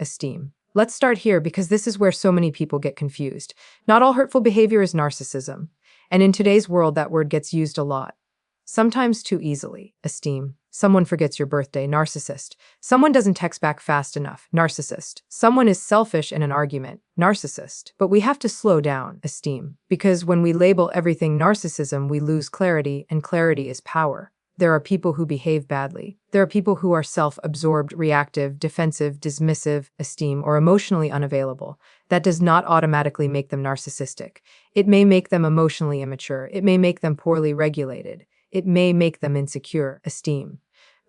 esteem. Let's start here because this is where so many people get confused. Not all hurtful behavior is narcissism, and in today's world that word gets used a lot. Sometimes too easily. Esteem. Someone forgets your birthday. Narcissist. Someone doesn't text back fast enough. Narcissist. Someone is selfish in an argument. Narcissist. But we have to slow down. Esteem. Because when we label everything narcissism, we lose clarity, and clarity is power. There are people who behave badly. There are people who are self-absorbed, reactive, defensive, dismissive, esteem, or emotionally unavailable. That does not automatically make them narcissistic. It may make them emotionally immature. It may make them poorly regulated. It may make them insecure, esteem.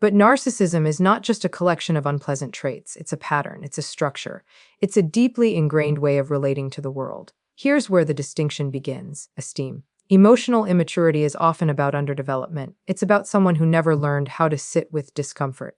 But narcissism is not just a collection of unpleasant traits. It's a pattern. It's a structure. It's a deeply ingrained way of relating to the world. Here's where the distinction begins, esteem. Emotional immaturity is often about underdevelopment. It's about someone who never learned how to sit with discomfort.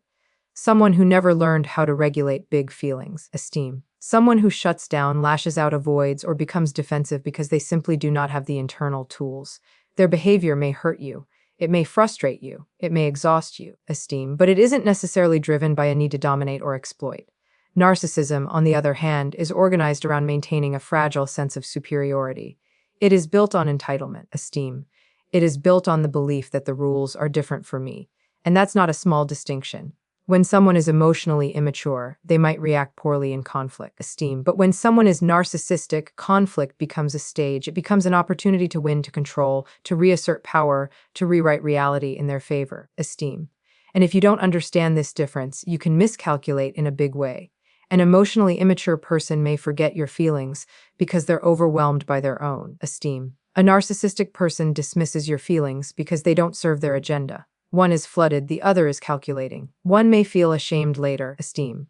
Someone who never learned how to regulate big feelings, esteem. Someone who shuts down, lashes out, avoids, or becomes defensive because they simply do not have the internal tools. Their behavior may hurt you. It may frustrate you. It may exhaust you, esteem, but it isn't necessarily driven by a need to dominate or exploit. Narcissism, on the other hand, is organized around maintaining a fragile sense of superiority. It is built on entitlement, esteem. It is built on the belief that the rules are different for me. And that's not a small distinction. When someone is emotionally immature, they might react poorly in conflict, esteem. But when someone is narcissistic, conflict becomes a stage. It becomes an opportunity to win, to control, to reassert power, to rewrite reality in their favor, esteem. And if you don't understand this difference, you can miscalculate in a big way. An emotionally immature person may forget your feelings because they're overwhelmed by their own, esteem. A narcissistic person dismisses your feelings because they don't serve their agenda. One is flooded, the other is calculating. One may feel ashamed later, esteem.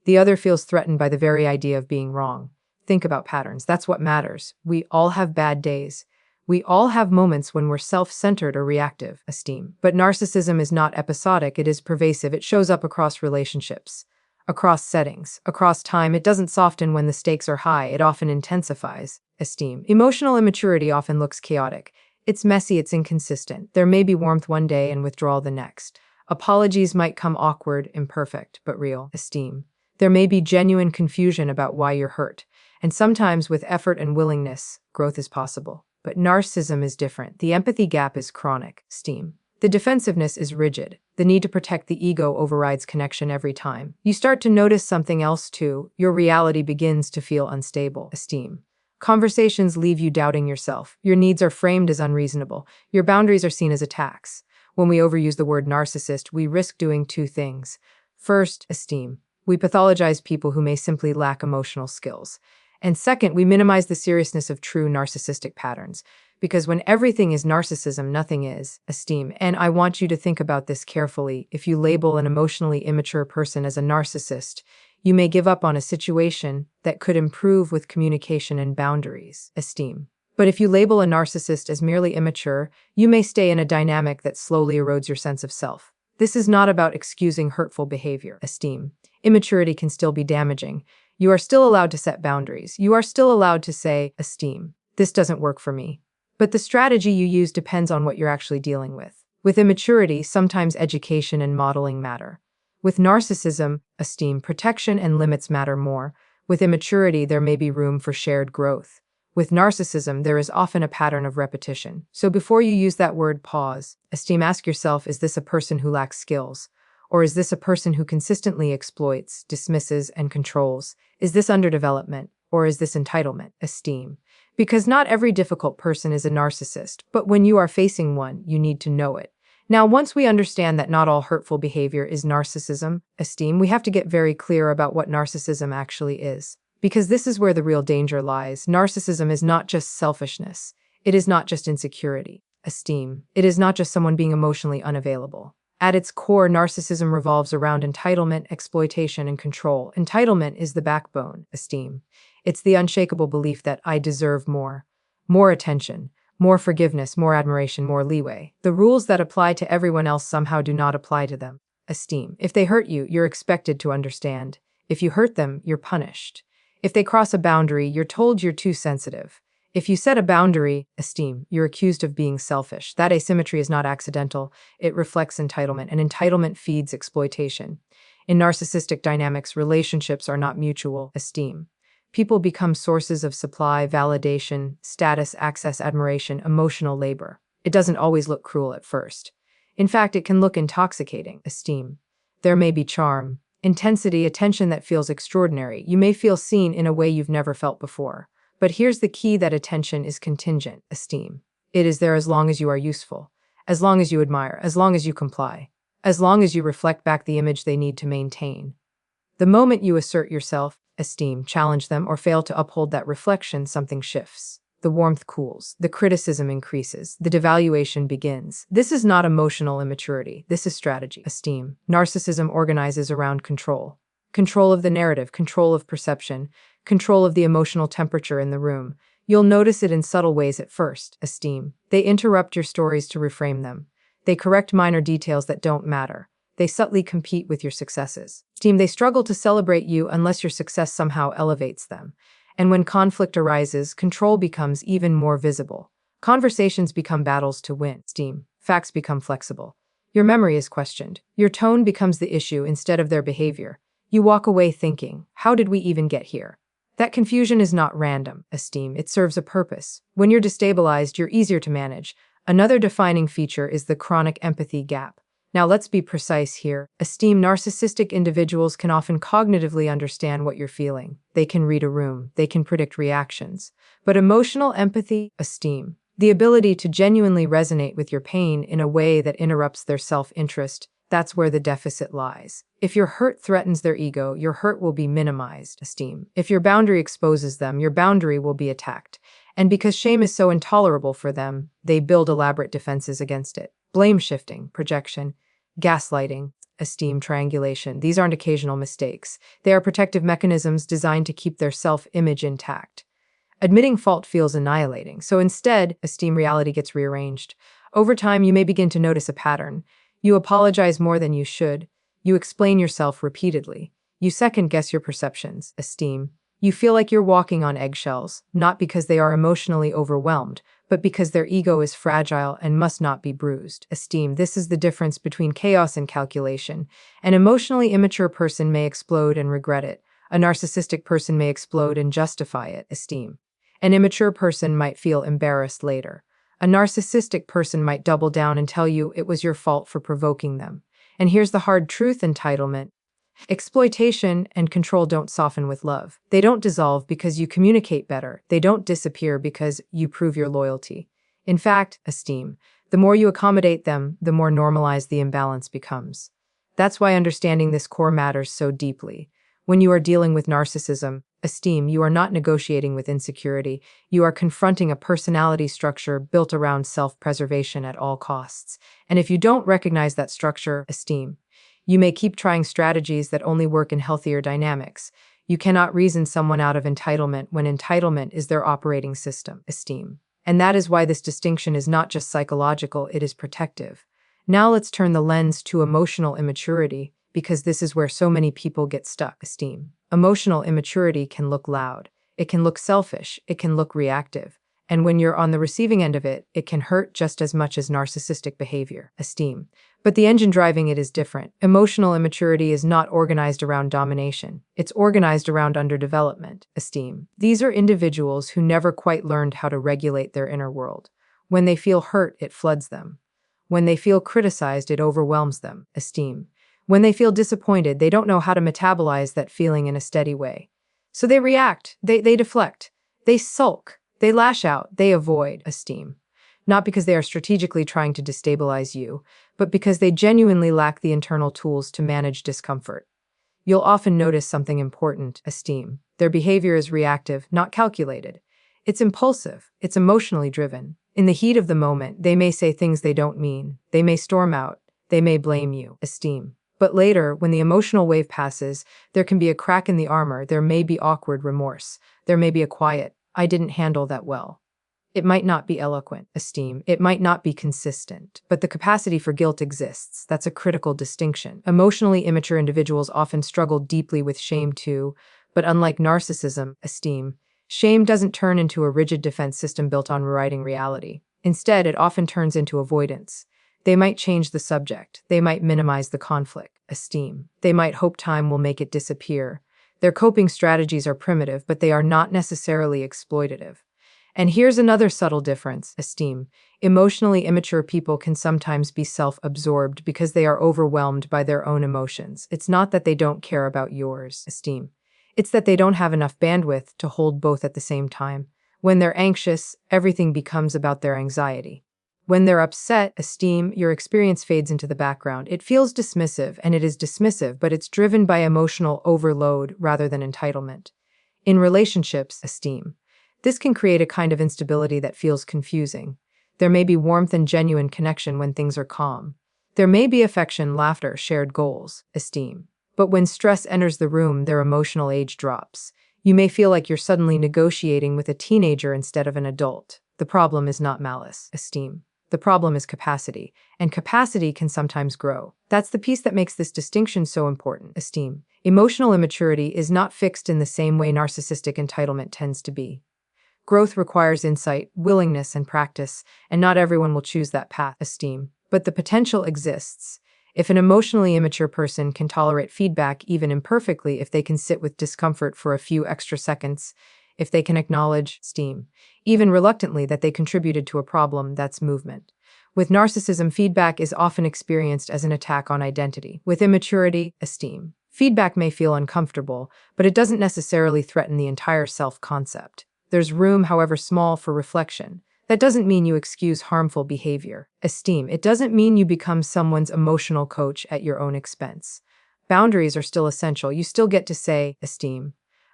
The other feels threatened by the very idea of being wrong. Think about patterns. That's what matters. We all have bad days. We all have moments when we're self-centered or reactive, esteem. But narcissism is not episodic, it is pervasive. It shows up across relationships, across settings, across time. It doesn't soften when the stakes are high. It often intensifies, esteem. Emotional immaturity often looks chaotic. It's messy, it's inconsistent. There may be warmth one day and withdrawal the next. Apologies might come awkward, imperfect, but real, esteem. There may be genuine confusion about why you're hurt. And sometimes with effort and willingness, growth is possible. But narcissism is different. The empathy gap is chronic, esteem. The defensiveness is rigid. The need to protect the ego overrides connection every time. You start to notice something else too. Your reality begins to feel unstable, esteem. Conversations leave you doubting yourself. Your needs are framed as unreasonable. Your boundaries are seen as attacks. When we overuse the word narcissist, we risk doing two things. First, esteem. We pathologize people who may simply lack emotional skills. And second, we minimize the seriousness of true narcissistic patterns. Because when everything is narcissism, nothing is, esteem. And I want you to think about this carefully. If you label an emotionally immature person as a narcissist, you may give up on a situation that could improve with communication and boundaries, esteem. But if you label a narcissist as merely immature, you may stay in a dynamic that slowly erodes your sense of self. This is not about excusing hurtful behavior, esteem. Immaturity can still be damaging. You are still allowed to set boundaries. You are still allowed to say, esteem, this doesn't work for me. But the strategy you use depends on what you're actually dealing with. With immaturity, sometimes education and modeling matter. With narcissism, esteem, protection, and limits matter more. With immaturity, there may be room for shared growth. With narcissism, there is often a pattern of repetition. So before you use that word pause, esteem, ask yourself, is this a person who lacks skills? Or is this a person who consistently exploits, dismisses, and controls? Is this underdevelopment? Or is this entitlement, esteem? Because not every difficult person is a narcissist, but when you are facing one, you need to know it. Now, once we understand that not all hurtful behavior is narcissism, esteem, we have to get very clear about what narcissism actually is. Because this is where the real danger lies. Narcissism is not just selfishness. It is not just insecurity, esteem. It is not just someone being emotionally unavailable. At its core, narcissism revolves around entitlement, exploitation, and control. Entitlement is the backbone, esteem. It's the unshakable belief that I deserve more attention, more forgiveness, more admiration, more leeway. The rules that apply to everyone else somehow do not apply to them, esteem. If they hurt you, you're expected to understand. If you hurt them, you're punished. If they cross a boundary, you're told you're too sensitive. If you set a boundary, esteem, you're accused of being selfish. That asymmetry is not accidental. It reflects entitlement, and entitlement feeds exploitation. In narcissistic dynamics, relationships are not mutual esteem. People become sources of supply, validation, status, access, admiration, emotional labor. It doesn't always look cruel at first. In fact, it can look intoxicating esteem. There may be charm, intensity, attention that feels extraordinary. You may feel seen in a way you've never felt before. But here's the key: that attention is contingent esteem. It is there as long as you are useful, as long as you admire, as long as you comply, as long as you reflect back the image they need to maintain. The moment you assert yourself, esteem, challenge them, or fail to uphold that reflection, something shifts. The warmth cools, the criticism increases, the devaluation begins. This is not emotional immaturity. This is strategy. Esteem. Narcissism organizes around control. Control of the narrative, control of perception, control of the emotional temperature in the room. You'll notice it in subtle ways at first. Esteem. They interrupt your stories to reframe them. They correct minor details that don't matter. They subtly compete with your successes. Esteem. They struggle to celebrate you unless your success somehow elevates them. And when conflict arises, control becomes even more visible. Conversations become battles to win. Esteem. Facts become flexible. Your memory is questioned. Your tone becomes the issue instead of their behavior. You walk away thinking, how did we even get here? That confusion is not random, esteem. It serves a purpose. When you're destabilized, you're easier to manage. Another defining feature is the chronic empathy gap. Now let's be precise here. Esteem. Narcissistic individuals can often cognitively understand what you're feeling. They can read a room. They can predict reactions. But emotional empathy, esteem, the ability to genuinely resonate with your pain in a way that interrupts their self-interest, that's where the deficit lies. If your hurt threatens their ego, your hurt will be minimized, esteem. If your boundary exposes them, your boundary will be attacked. And because shame is so intolerable for them, they build elaborate defenses against it. Blame shifting, projection, gaslighting, esteem triangulation. These aren't occasional mistakes. They are protective mechanisms designed to keep their self-image intact. Admitting fault feels annihilating, so instead, esteem reality gets rearranged. Over time, you may begin to notice a pattern. You apologize more than you should. You explain yourself repeatedly. You second-guess your perceptions, esteem. You feel like you're walking on eggshells, not because they are emotionally overwhelmed, but because their ego is fragile and must not be bruised. Esteem. This is the difference between chaos and calculation. An emotionally immature person may explode and regret it. A narcissistic person may explode and justify it. Esteem. An immature person might feel embarrassed later. A narcissistic person might double down and tell you it was your fault for provoking them. And here's the hard truth: entitlement. Exploitation and control don't soften with love. They don't dissolve because you communicate better. They don't disappear because you prove your loyalty. In fact, esteem, the more you accommodate them, the more normalized the imbalance becomes. That's why understanding this core matters so deeply. When you are dealing with narcissism, esteem, you are not negotiating with insecurity. You are confronting a personality structure built around self-preservation at all costs. And if you don't recognize that structure, esteem, you may keep trying strategies that only work in healthier dynamics. You cannot reason someone out of entitlement when entitlement is their operating system, esteem. And that is why this distinction is not just psychological, it is protective. Now let's turn the lens to emotional immaturity, because this is where so many people get stuck, esteem. Emotional immaturity can look loud. It can look selfish. It can look reactive. And when you're on the receiving end of it, it can hurt just as much as narcissistic behavior, esteem. But the engine driving it is different. Emotional immaturity is not organized around domination. It's organized around underdevelopment, esteem. These are individuals who never quite learned how to regulate their inner world. When they feel hurt, it floods them. When they feel criticized, it overwhelms them, esteem. When they feel disappointed, they don't know how to metabolize that feeling in a steady way. So they react, they deflect, they sulk, they lash out, they avoid, esteem. Not because they are strategically trying to destabilize you, but because they genuinely lack the internal tools to manage discomfort. You'll often notice something important, esteem. Their behavior is reactive, not calculated. It's impulsive, it's emotionally driven. In the heat of the moment, they may say things they don't mean. They may storm out. They may blame you, esteem. But later, when the emotional wave passes, there can be a crack in the armor. There may be awkward remorse. There may be a quiet, I didn't handle that well. It might not be eloquent, esteem. It might not be consistent, but the capacity for guilt exists. That's a critical distinction. Emotionally immature individuals often struggle deeply with shame too, but unlike narcissism, esteem, shame doesn't turn into a rigid defense system built on rewriting reality. Instead, it often turns into avoidance. They might change the subject. They might minimize the conflict. Esteem. They might hope time will make it disappear. Their coping strategies are primitive, but they are not necessarily exploitative. And here's another subtle difference: esteem. Emotionally immature people can sometimes be self-absorbed because they are overwhelmed by their own emotions. It's not that they don't care about yours, esteem. It's that they don't have enough bandwidth to hold both at the same time. When they're anxious, everything becomes about their anxiety. When they're upset, esteem, your experience fades into the background. It feels dismissive, and it is dismissive, but it's driven by emotional overload rather than entitlement. In relationships, esteem. This can create a kind of instability that feels confusing. There may be warmth and genuine connection when things are calm. There may be affection, laughter, shared goals, esteem. But when stress enters the room, their emotional age drops. You may feel like you're suddenly negotiating with a teenager instead of an adult. The problem is not malice, esteem. The problem is capacity, and capacity can sometimes grow. That's the piece that makes this distinction so important, esteem. Emotional immaturity is not fixed in the same way narcissistic entitlement tends to be. Growth requires insight, willingness, and practice, and not everyone will choose that path, esteem. But the potential exists. If an emotionally immature person can tolerate feedback even imperfectly, if they can sit with discomfort for a few extra seconds, if they can acknowledge, esteem, even reluctantly, that they contributed to a problem, that's movement. With narcissism, feedback is often experienced as an attack on identity. With immaturity, esteem. Feedback may feel uncomfortable, but it doesn't necessarily threaten the entire self-concept. There's room, however small, for reflection. That doesn't mean you excuse harmful behavior. Esteem. It doesn't mean you become someone's emotional coach at your own expense. Boundaries are still essential. You still get to say, esteem,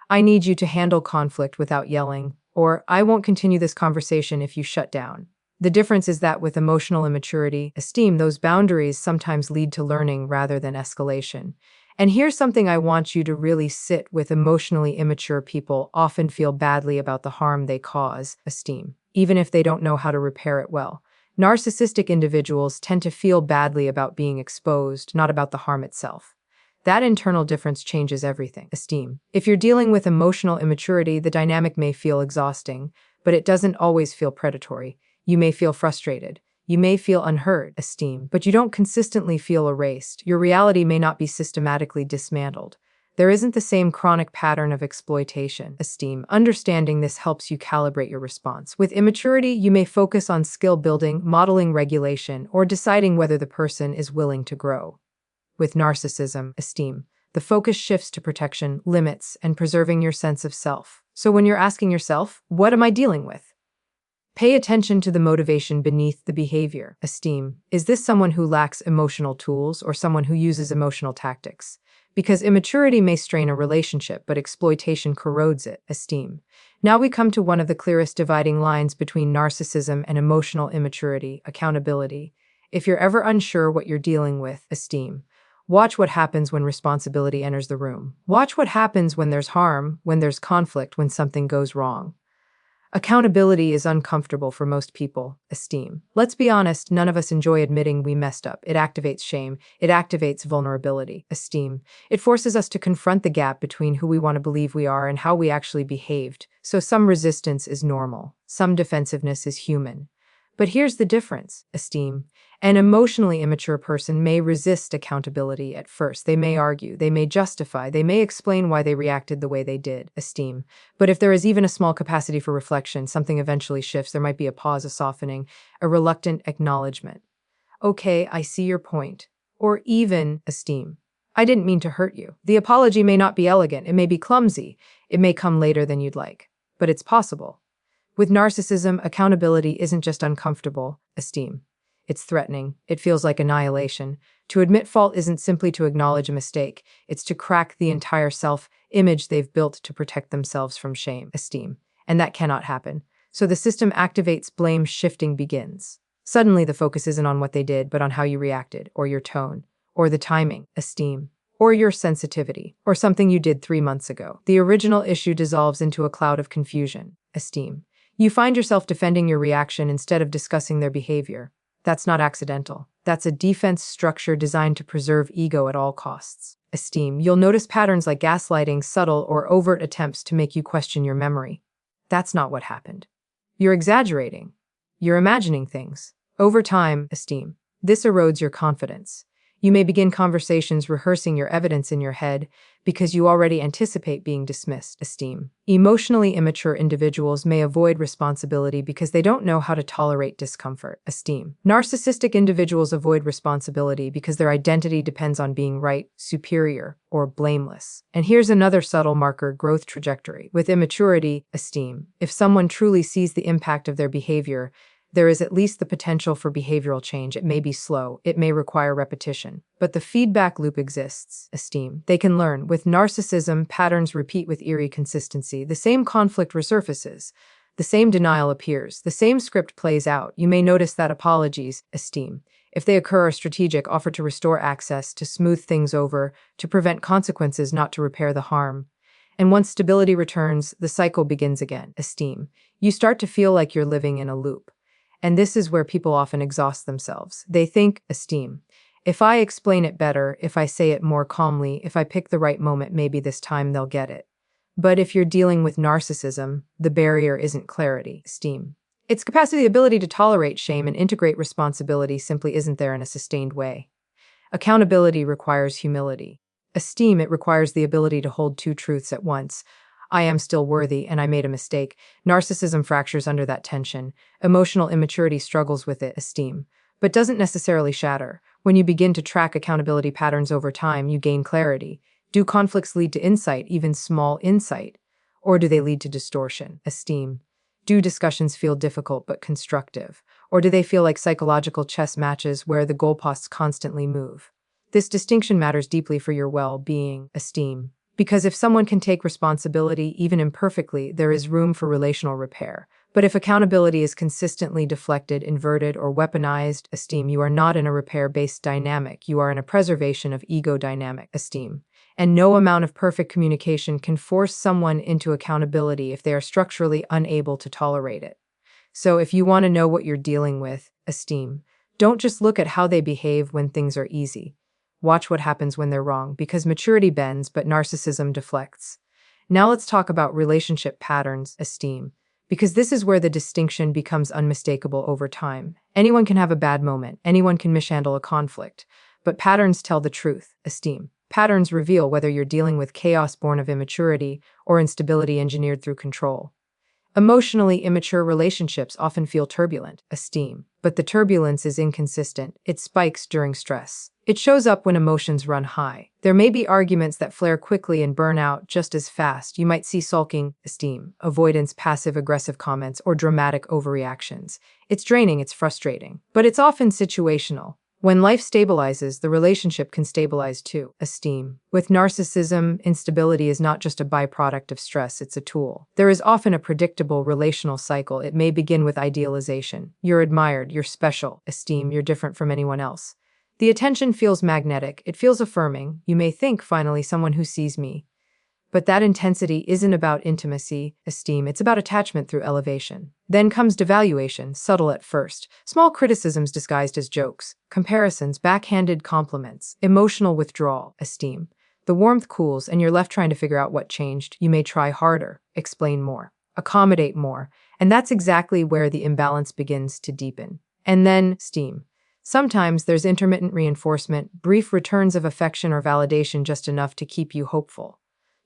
I need you to handle conflict without yelling, or I won't continue this conversation if you shut down. The difference is that with emotional immaturity, esteem, those boundaries sometimes lead to learning rather than escalation. And here's something I want you to really sit with: emotionally immature people often feel badly about the harm they cause, esteem, even if they don't know how to repair it well. Narcissistic individuals tend to feel badly about being exposed, not about the harm itself. That internal difference changes everything, esteem. If you're dealing with emotional immaturity, the dynamic may feel exhausting, but it doesn't always feel predatory. You may feel frustrated. You may feel unheard, esteem, but you don't consistently feel erased. Your reality may not be systematically dismantled. There isn't the same chronic pattern of exploitation, esteem. Understanding this helps you calibrate your response. With immaturity, you may focus on skill building, modeling regulation, or deciding whether the person is willing to grow. With narcissism, esteem, the focus shifts to protection, limits, and preserving your sense of self. So when you're asking yourself, what am I dealing with? Pay attention to the motivation beneath the behavior. Esteem. Is this someone who lacks emotional tools or someone who uses emotional tactics? Because immaturity may strain a relationship, but exploitation corrodes it. Esteem. Now we come to one of the clearest dividing lines between narcissism and emotional immaturity: accountability. If you're ever unsure what you're dealing with, esteem, watch what happens when responsibility enters the room. Watch what happens when there's harm, when there's conflict, when something goes wrong. Accountability is uncomfortable for most people, esteem. Let's be honest, none of us enjoy admitting we messed up. It activates shame. It activates vulnerability, esteem. It forces us to confront the gap between who we want to believe we are and how we actually behaved. So some resistance is normal. Some defensiveness is human. But here's the difference, esteem. An emotionally immature person may resist accountability at first. They may argue, they may justify, they may explain why they reacted the way they did, esteem. But if there is even a small capacity for reflection, something eventually shifts. There might be a pause, a softening, a reluctant acknowledgement. Okay, I see your point. Or even, esteem, I didn't mean to hurt you. The apology may not be elegant, it may be clumsy, it may come later than you'd like. But it's possible. With narcissism, accountability isn't just uncomfortable, esteem. It's threatening. It feels like annihilation. To admit fault isn't simply to acknowledge a mistake. It's to crack the entire self-image they've built to protect themselves from shame, esteem. And that cannot happen. So the system activates, blame shifting begins. Suddenly the focus isn't on what they did, but on how you reacted, or your tone, or the timing, esteem, or your sensitivity, or something you did 3 months ago. The original issue dissolves into a cloud of confusion, esteem. You find yourself defending your reaction instead of discussing their behavior. That's not accidental. That's a defense structure designed to preserve ego at all costs. Esteem. You'll notice patterns like gaslighting, subtle or overt attempts to make you question your memory. That's not what happened. You're exaggerating. You're imagining things. Over time, esteem, This erodes your confidence. You may begin conversations rehearsing your evidence in your head because you already anticipate being dismissed. Esteem. Emotionally immature individuals may avoid responsibility because they don't know how to tolerate discomfort. Esteem. Narcissistic individuals avoid responsibility because their identity depends on being right, superior, or blameless. And here's another subtle marker: growth trajectory. With immaturity, esteem. If someone truly sees the impact of their behavior, there is at least the potential for behavioral change. It may be slow, it may require repetition, but the feedback loop exists. Esteem. They can learn. With narcissism, patterns repeat with eerie consistency. The same conflict resurfaces, the same denial appears, the same script plays out. You may notice that apologies, esteem, if they occur, are strategic, offer to restore access, to smooth things over, to prevent consequences, not to repair the harm. And once stability returns, the cycle begins again. Esteem. You start to feel like you're living in a loop. And this is where people often exhaust themselves. They think, esteem, if I explain it better, if I say it more calmly, if I pick the right moment, maybe this time they'll get it. But if you're dealing with narcissism, the barrier isn't clarity. Esteem. Its capacity, the ability to tolerate shame and integrate responsibility simply isn't there in a sustained way. Accountability requires humility. Esteem, it requires the ability to hold two truths at once. I am still worthy, and I made a mistake. Narcissism fractures under that tension. Emotional immaturity struggles with it. Esteem, but doesn't necessarily shatter. When you begin to track accountability patterns over time, you gain clarity. Do conflicts lead to insight, even small insight? Or do they lead to distortion? Esteem. Do discussions feel difficult but constructive? Or do they feel like psychological chess matches where the goalposts constantly move? This distinction matters deeply for your well-being. Esteem. Because if someone can take responsibility, even imperfectly, there is room for relational repair. But if accountability is consistently deflected, inverted, or weaponized, esteem, you are not in a repair-based dynamic. You are in a preservation of ego dynamic. Esteem. And no amount of perfect communication can force someone into accountability if they are structurally unable to tolerate it. So if you want to know what you're dealing with, esteem, don't just look at how they behave when things are easy. Watch what happens when they're wrong, because maturity bends, but narcissism deflects. Now let's talk about relationship patterns, esteem, because this is where the distinction becomes unmistakable over time. Anyone can have a bad moment, anyone can mishandle a conflict, but patterns tell the truth, esteem. Patterns reveal whether you're dealing with chaos born of immaturity or instability engineered through control. Emotionally immature relationships often feel turbulent, esteem, but the turbulence is inconsistent. It spikes during stress. It shows up when emotions run high. There may be arguments that flare quickly and burn out just as fast. You might see sulking, esteem, avoidance, passive-aggressive comments, or dramatic overreactions. It's draining, it's frustrating, but it's often situational. When life stabilizes, the relationship can stabilize too. Esteem. With narcissism, instability is not just a byproduct of stress, it's a tool. There is often a predictable relational cycle. It may begin with idealization. You're admired, you're special. Esteem, you're different from anyone else. The attention feels magnetic, it feels affirming. You may think, finally, someone who sees me. But that intensity isn't about intimacy, esteem, it's about attachment through elevation. Then comes devaluation, subtle at first. Small criticisms disguised as jokes, comparisons, backhanded compliments, emotional withdrawal, esteem. The warmth cools and you're left trying to figure out what changed. You may try harder, explain more, accommodate more, and that's exactly where the imbalance begins to deepen. And then, esteem. Sometimes there's intermittent reinforcement, brief returns of affection or validation, just enough to keep you hopeful.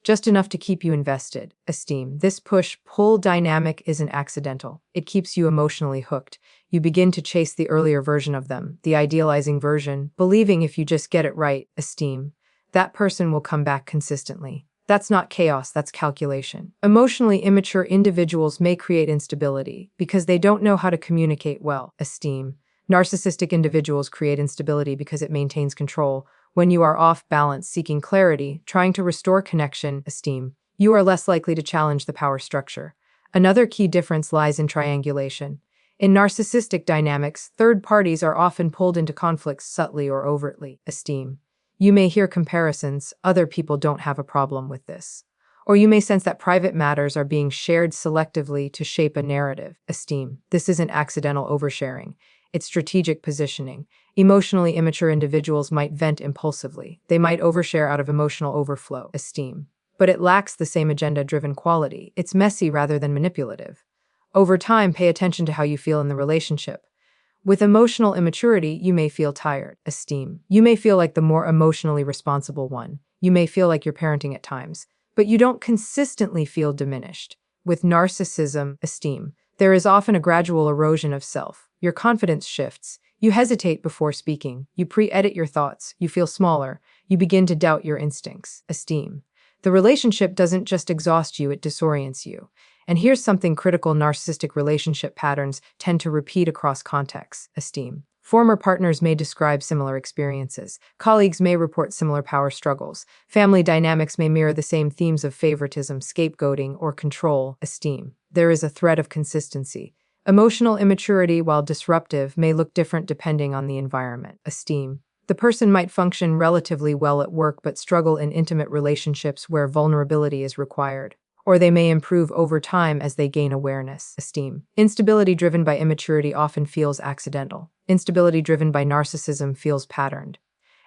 Just enough to keep you invested. Esteem. This push-pull dynamic isn't accidental. It keeps you emotionally hooked. You begin to chase the earlier version of them, the idealizing version, believing if you just get it right, esteem, that person will come back consistently. That's not chaos, that's calculation. Emotionally immature individuals may create instability because they don't know how to communicate well, esteem. Narcissistic individuals create instability because it maintains control. When you are off balance, seeking clarity, trying to restore connection, esteem, you are less likely to challenge the power structure. Another key difference lies in triangulation. In narcissistic dynamics, third parties are often pulled into conflicts subtly or overtly, esteem. You may hear comparisons, other people don't have a problem with this. Or you may sense that private matters are being shared selectively to shape a narrative, esteem. This isn't accidental oversharing. It's strategic positioning. Emotionally immature individuals might vent impulsively. They might overshare out of emotional overflow, esteem. But it lacks the same agenda-driven quality. It's messy rather than manipulative. Over time, pay attention to how you feel in the relationship. With emotional immaturity, you may feel tired. Esteem. You may feel like the more emotionally responsible one. You may feel like you're parenting at times, but you don't consistently feel diminished. With narcissism, esteem, there is often a gradual erosion of self. Your confidence shifts. You hesitate before speaking. You pre-edit your thoughts. You feel smaller. You begin to doubt your instincts. Esteem. The relationship doesn't just exhaust you, it disorients you. And here's something critical: narcissistic relationship patterns tend to repeat across contexts. Esteem. Former partners may describe similar experiences. Colleagues may report similar power struggles. Family dynamics may mirror the same themes of favoritism, scapegoating, or control. Esteem. There is a thread of consistency. Emotional immaturity, while disruptive, may look different depending on the environment. Esteem. The person might function relatively well at work but struggle in intimate relationships where vulnerability is required. Or they may improve over time as they gain awareness. Esteem. Instability driven by immaturity often feels accidental. Instability driven by narcissism feels patterned.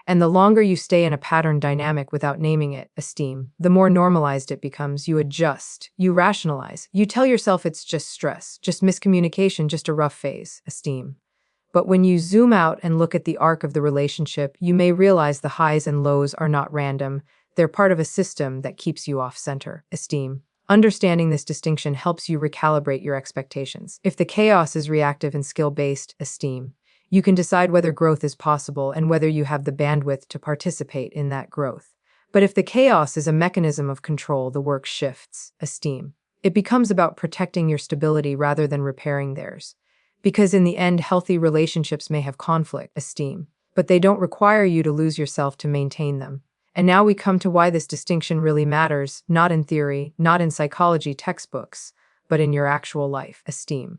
And the longer you stay in a pattern dynamic without naming it, esteem, the more normalized it becomes. You adjust, you rationalize, you tell yourself it's just stress, just miscommunication, just a rough phase. Esteem. But when you zoom out and look at the arc of the relationship, you may realize the highs and lows are not random. They're part of a system that keeps you off center. Esteem. Understanding this distinction helps you recalibrate your expectations. If the chaos is reactive and skill-based, esteem, you can decide whether growth is possible and whether you have the bandwidth to participate in that growth. But if the chaos is a mechanism of control, the work shifts. Esteem. It becomes about protecting your stability rather than repairing theirs. Because in the end, healthy relationships may have conflict. Esteem. But they don't require you to lose yourself to maintain them. And now we come to why this distinction really matters, not in theory, not in psychology textbooks, but in your actual life. Esteem.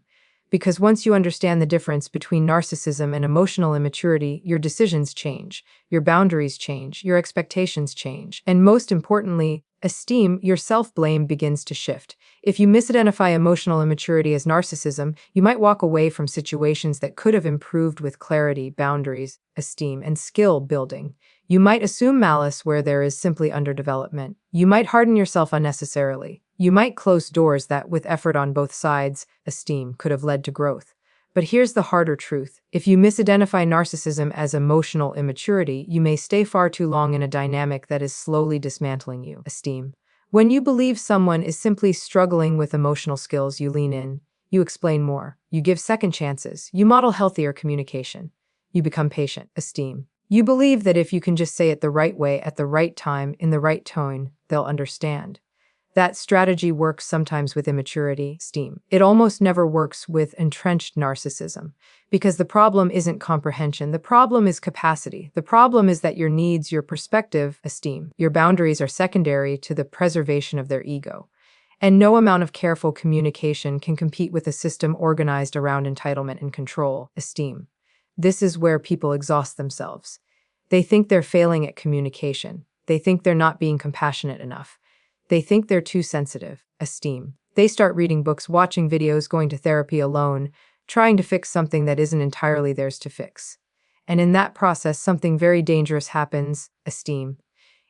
Because once you understand the difference between narcissism and emotional immaturity, your decisions change, your boundaries change, your expectations change, and most importantly, esteem, your self-blame begins to shift. If you misidentify emotional immaturity as narcissism, you might walk away from situations that could have improved with clarity, boundaries, esteem, and skill building. You might assume malice where there is simply underdevelopment. You might harden yourself unnecessarily. You might close doors that, with effort on both sides, esteem, could have led to growth. But here's the harder truth. If you misidentify narcissism as emotional immaturity, you may stay far too long in a dynamic that is slowly dismantling you. Esteem. When you believe someone is simply struggling with emotional skills, you lean in. You explain more. You give second chances. You model healthier communication. You become patient. Esteem. You believe that if you can just say it the right way, at the right time, in the right tone, they'll understand. That strategy works sometimes with immaturity, esteem. It almost never works with entrenched narcissism. Because the problem isn't comprehension, the problem is capacity. The problem is that your needs, your perspective, esteem, your boundaries are secondary to the preservation of their ego. And no amount of careful communication can compete with a system organized around entitlement and control, esteem. This is where people exhaust themselves. They think they're failing at communication. They think they're not being compassionate enough. They think they're too sensitive. Esteem. They start reading books, watching videos, going to therapy alone, trying to fix something that isn't entirely theirs to fix. And in that process, something very dangerous happens. Esteem.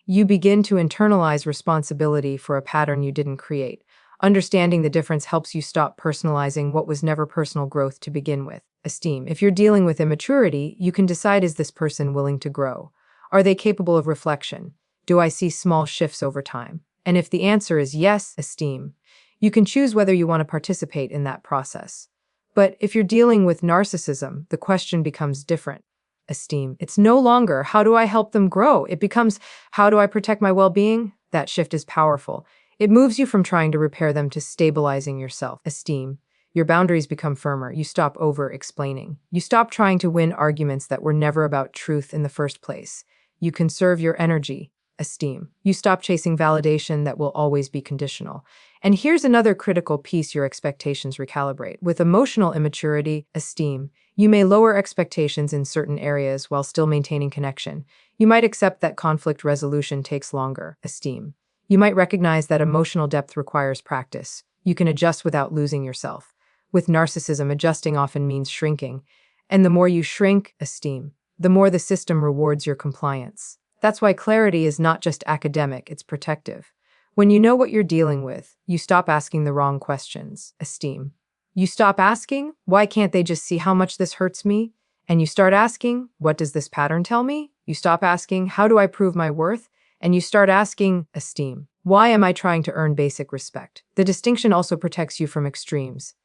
You begin to internalize responsibility for a pattern you didn't create. Understanding the difference helps you stop personalizing what was never personal growth to begin with. Esteem. If you're dealing with immaturity, you can decide, is this person willing to grow? Are they capable of reflection? Do I see small shifts over time? And if the answer is yes, esteem, you can choose whether you want to participate in that process. But if you're dealing with narcissism, the question becomes different. Esteem. It's no longer, how do I help them grow? It becomes, how do I protect my well-being? That shift is powerful. It moves you from trying to repair them to stabilizing yourself. Esteem. Your boundaries become firmer. You stop over-explaining. You stop trying to win arguments that were never about truth in the first place. You conserve your energy. Esteem. You stop chasing validation that will always be conditional. And here's another critical piece: your expectations recalibrate. With emotional immaturity, esteem, you may lower expectations in certain areas while still maintaining connection. You might accept that conflict resolution takes longer. Esteem. You might recognize that emotional depth requires practice. You can adjust without losing yourself. With narcissism, adjusting often means shrinking. And the more you shrink, esteem, the more the system rewards your compliance. That's why clarity is not just academic, it's protective. When you know what you're dealing with, you stop asking the wrong questions. Esteem. You stop asking, why can't they just see how much this hurts me? And you start asking, what does this pattern tell me? You stop asking, how do I prove my worth? And you start asking, esteem. Why am I trying to earn basic respect? The distinction also protects you from extremes.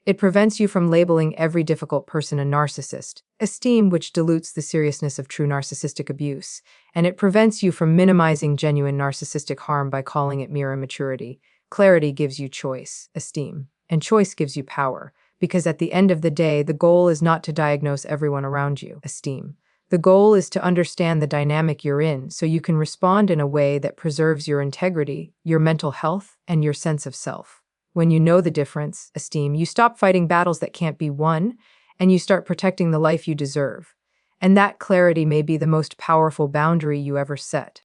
It prevents you from labeling every difficult person a narcissist, esteem which dilutes the seriousness of true narcissistic abuse, and it prevents you from minimizing genuine narcissistic harm by calling it mere immaturity. Clarity gives you choice, esteem, and choice gives you power, because at the end of the day, the goal is not to diagnose everyone around you, esteem. The goal is to understand the dynamic you're in so you can respond in a way that preserves your integrity, your mental health, and your sense of self. When you know the difference, esteem, you stop fighting battles that can't be won, and you start protecting the life you deserve. And that clarity may be the most powerful boundary you ever set.